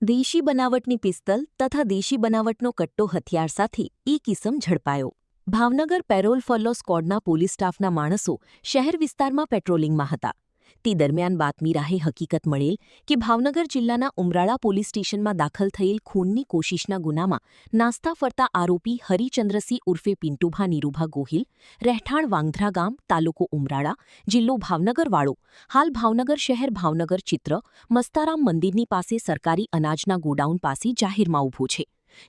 દેશી બનાવટની પિસ્તલ તથા દેશી બનાવટનો કટ્ટો હથિયાર સાથે એક ઇસમ ઝડપાયો. ભાવનગર પેરોલ ફોલો સ્ક્વોડના પોલીસ સ્ટાફના માણસો શહેર વિસ્તારમાં પેટ્રોલિંગમાં હતા. તે દરમિયાન બાતમી રાહે હકીકત મળેલ કે ભાવનગર જિલ્લાના ઉમરાળા પોલીસ સ્ટેશનમાં દાખલ થયેલ ખૂનની કોશિશના ગુનામાં નાસ્તા ફરતા આરોપી હરિચંદ્રસિંહ ઉર્ફે પિન્ટુભા નીરુભા ગોહિલ, રહેઠાણ વાંગધ્રા ગામ, તાલુકો ઉમરાળા, જિલ્લો ભાવનગરવાળો, હાલ ભાવનગર શહેર ભાવનગર ચિત્ર મસ્તારામ મંદિરની પાસે સરકારી અનાજના ગોડાઉન પાસે જાહેરમાં ઊભો છે.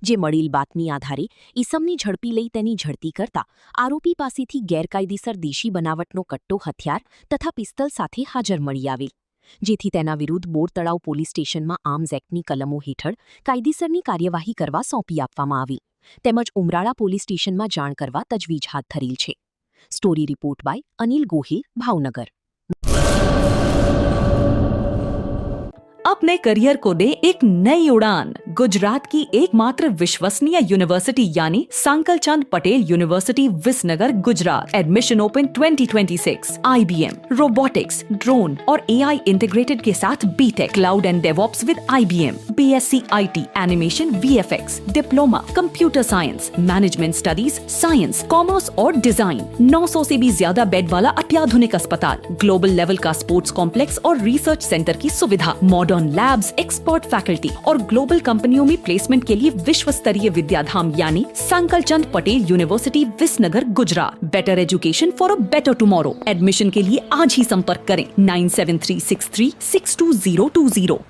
જે મળેલ બાતમી આધારે ઈસમની ઝડપી લઈ તેની ઝડપી કરતા આરોપી પાસેથી ગેરકાયદેસર દેશી બનાવટનો કટ્ટો હથિયાર તથા પિસ્તલ સાથે હાજર મળી આવેલ, જેથી તેના વિરુદ્ધ બોર તળાવ પોલીસ સ્ટેશનમાં આર્મ્સ એક્ટની કલમો હેઠળ કાયદેસરની કાર્યવાહી કરવા સોંપી આપવામાં આવેલ, તેમજ ઉમરાળા પોલીસ સ્ટેશનમાં જાણ કરવા તજવીજ હાથ ધરેલ છે. Story report by Anil Gohil, Bhavnagar. अपने करियर को दे एक नई उड़ान. गुजरात की एकमात्र विश्वसनीय यूनिवर्सिटी यानी Sankal Chand Patel university Visnagar Gujarat. Admission open 2026. IBM, robotics, drone और AI इंटीग्रेटेड के साथ BTech, cloud and devops with IBM, BSc IT, animation, VFX, diploma, computer science, management studies, science, commerce और डिजाइन. 900 से भी ज्यादा बेड वाला अत्याधुनिक अस्पताल, ग्लोबल लेवल का स्पोर्ट्स कॉम्प्लेक्स और रिसर्च सेंटर की सुविधा, मॉडर्न लैब्स, एक्सपर्ट फैकल्टी और ग्लोबल कंपनियों में प्लेसमेंट के लिए विश्व स्तरीय विद्याधाम यानी Sankal Chand Patel university Visnagar Gujarat. Better education for a better tomorrow. Admission के लिए आज ही संपर्क करें 9736362020.